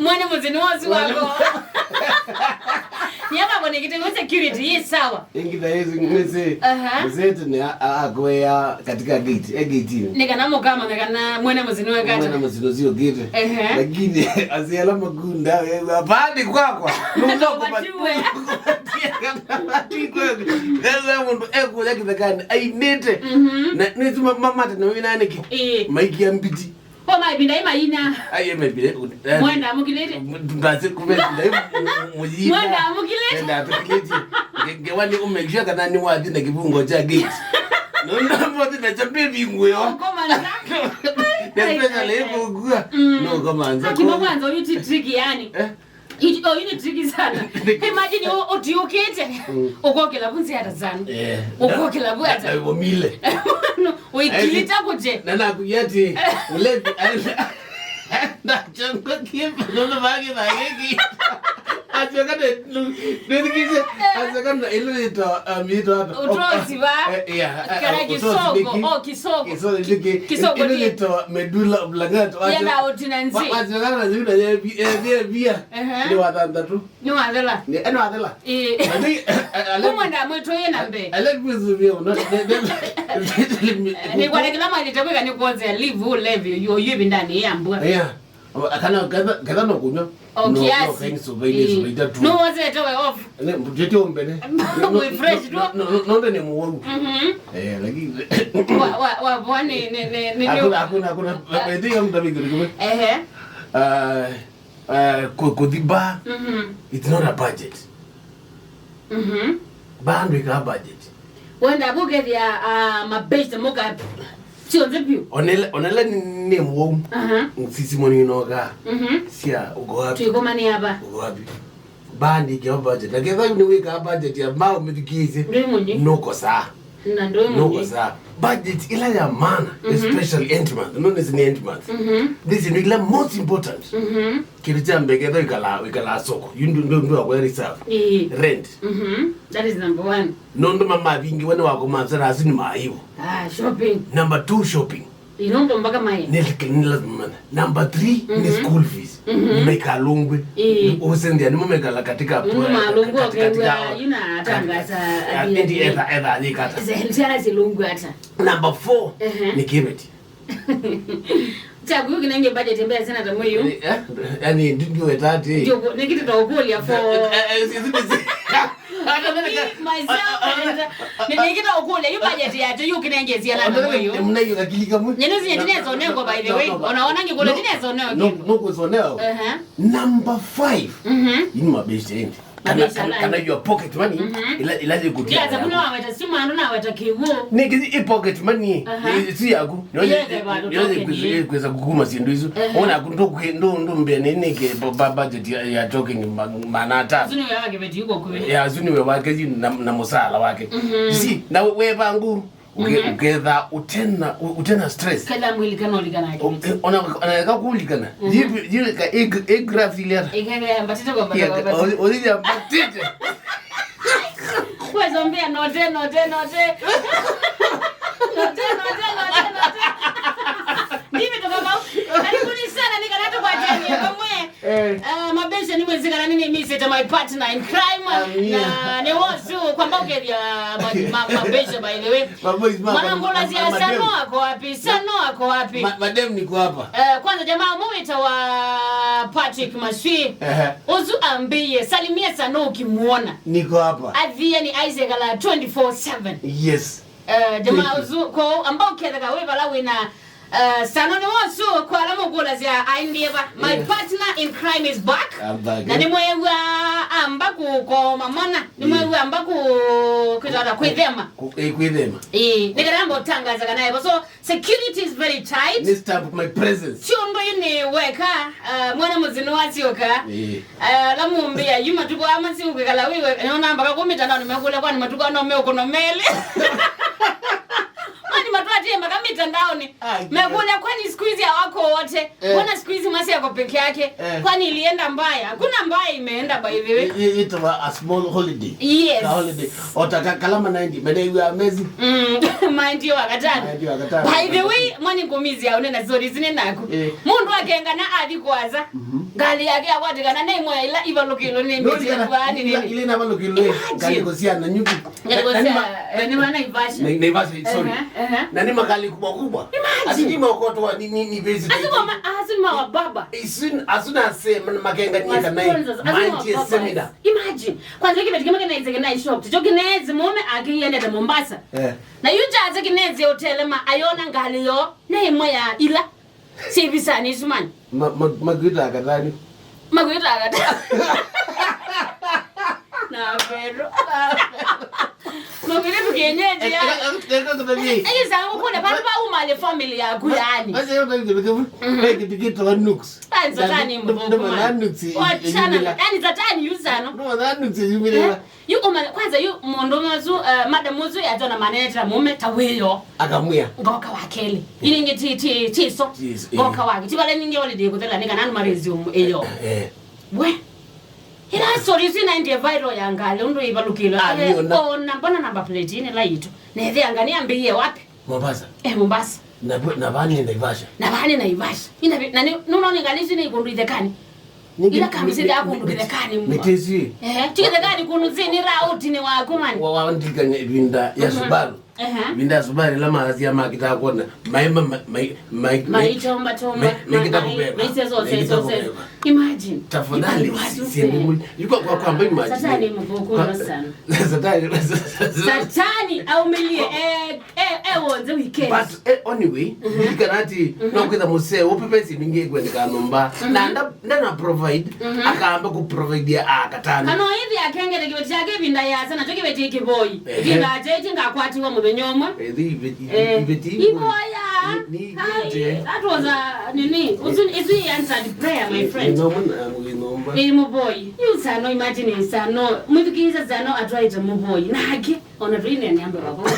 Mwana muzini wazi wako. Nyama bone kitengo security yes sawa. Ingida hizi ngweze. Zetu ni akwea katika gate. Nikana kama nikana mwana muzini wako. Mwana muzini zio gate. Lakini asiala magunda badi kwakwa. Nunoko batiwe. Gaza mundu eko yakizakana ainete. Na nizi mama tena wina niki. Maiki ya mbiti. Koma ibinda ina. Aye mebile. Mwenda mukilete. Ndaze kubenda mujina. Mwenda mukilete. Nda mukilete. Ngewani umejia kana ni wadi na kibungo cha gate. Nona mbote na chambe bingwe. Koma nzako. Ndio leo gua. No koma nzako. Kimo mwanzo yuti tricky yani. Ini tricky sana. Imagine otiokete. Ukokela bunzi hata sana. Ukokela bwata. Bomile. Uikilita kuje. Nana kuyati ulevi. Na chango kipo nono bagi bagi. Azakane nidikise azakane ilito mito hapo. Utrosi ba? Kana kisoko. Kisoko. Kisoko ilito medula oblongata. Yana otinanzi. Azakane zina bia. Ni wadanda tu. Ni wadala. Ni wadala. Kumwenda mwetu yena mbe. Alekuzubia no. Ni kwa kila mali tabeka ni kuanza live yo ndani ya mbua. Akana kadha no kunywa. Okay, no waze towe off. Ne mjeti ombene. We fresh no ne muongo. Lakini wa bwana ne hakuna ndio mtabiki kume. Kodiba. It's not a budget. Bandu ika budget. Wenda buge dia mabest moka sio nzipio. Onela ni muongo. Sisi moni noga. Sia ugo wapi? Tuko mani hapa. Ugo wapi? Bandi kwa budget. Lakini ni weka budget ya mao mtikize. Noko saa. Na ndio noko saa. Budget ila ya maana, especially end month. No is end month. This is the most important. Kirija mbegeza ikala soko. You ndo where reserve. Rent. That is number 1. Nondo mama vingi wana wako manzara azini maivo. Shopping. Number 2 shopping. Inondo mpaka mai. Number 3 ni school fees. Nimeka longwe. Usendia ni mumeka katika malungu katika yuna tangaza ati eda nikata. Zehenzara zilungu hata. Number 4 ni kibeti. Chagu kinenge budget mbaya sana tamu hiyo. Yani ndio etati. Ndio ni kitu taukolia for Ningita ukule yu budget ya tu kinenge ziala na moyo. Mnayo kakilika mu. Nyene zinezo nengo by the way. Unaona ngikole zinezo nengo. No kuzoneo. Number 5. Ini mabeste endi. Kana your pocket money ilaje kutia. Ya zabuna waweta simu ando na waweta kiwo. Niki pocket money si yaku. Yoje kweza kuguma sindu hizo. Ona ndo mbe nini ke budget ya talking manata. Zuni wewe wake beti yuko kwe. Ya zuni wewe wake na musala wake. Si na wewe bangu ukeza utena stress. Kala mwili kana ulikana yake. Ona kulikana. Jipe ka graph ile. Ikanga mbatete kwa mbatete. Olivia mbatete. Kwa zombia note. Nipi to baba. Karibuni sana nikanato kwa jeni kamwe. Mabesha ni mwezi kana nini mimi seta my partner in crime na ne wosu kwamba ukedia mabesha by the way. Maana ngola zia Sano ako wapi? Madam niko hapa. Kwanza jamaa muita wa Patrick Maswi. Ozu ambie salimia Sano ukimuona. Niko hapa. Athiani Isaac ala 24/7. Yes. Jamaa ozu ko ambao kedaka we bala wina Sano ni wosu kwa alamu gola zia aindieba. My partner in crime is back. Na ni mwewa ambaku ko mamona. Ni mwewa ambaku kizada kwithema. Kwithema. Nikarambo tangaza kanaye. So security is very tight. This time of my presence. Chiondo yini weka mwana muzino wasioka. Lamu mbia yuma tuko ama si ukikala wewe. Naona mpaka kwa mitandao nimekula kwani matuko no meo kono mele. matwatie mpaka mitandaoni. Mekuna kwani siku hizi hawako wote. Mbona siku hizi Masi yako peke yake? Kwani ilienda mbaya? Hakuna mbaya imeenda by the way. It was a small holiday. Yes. A holiday. Otaka kalama 90. Mene you are amazing. Mind you akatana. By the way, mwani kumizi ya unena zori zine nako. Mundu wakenga na adi kwaza. Gali yake awatika na naimwa ila iva lukilo ni miti ya kwani nini. Ile na lukilo. Gali kosia na nyuki. Gali kosia. Nani wana Naivasha. Naivasha, sorry. Nani makali kubwa. Asiji maokoto ni basic. Asuma wa baba. Asuna se makenga nyika nai. Manji seminar. Imagine. Kwanza kibeti kama kena izeke nai shop. Tijo kinezi mume akiyende da Mombasa. Na yuja aze kinezi hotel ma ayona ngali yo. Na imwe ya ila. Sibisa ni sumani. Magwita akatani. Magwita akatani. Na pero. Magwita tukienyeji ya. Eyi zangu kuna panu pa umale family ya kuyani. Basi yote ngebekevu. Tikito wa nuks. Ani zatani nuksi. Wachana. Ani zatani yuzano. Nuksi yumilewa. Yu umale kwanza yu mondo mazu madam muzu ya jona manager mume taweyo. Akamwia. Ngoka wakeli. Ili nge tiso. Ngoka waki. Tibale ninge holiday kutela nika nanu maresume eyo. We. Ila sorry sina ndiye viral ya ngale ndo ibalukilo. Ona mbona number plate ine la yitu. Nethe angania mbiye wapi? Mombasa. Mombasa. Na bani Naivasha. Na bani Naivasha. Ina nani nuno ningalisi ni kundidekani. Ila kamisida kundidekani mwa. Mitezi. Tikidekani kunuzini rauti ni wakumani. Wawandika ivinda ya Subaru. Ivinda ya Subaru la maazia makita kuona. Maitomba. Mekita kubeba. Maisezo. Imagine. Tafadhali. Yuko kwa ambayo imagine. Satani mvukuro sana. Satani au milie. Wonze weekend. But anyway, nikanati nokwenda muse opepesi ninge kwenda nomba. Na provide. Akaamba ku provide akatana. Kano hivi akengere kibeti chake vinda ya sana choke beti kiboy. Vinda aje ngakwati wa mubenyoma. Ibeti. Iboya. That was nini? Uzi answered prayer my friend. Muboy. You sano imagine sano. Mwikiza sano atwaita muboy. Nake ona rine nyambe wako.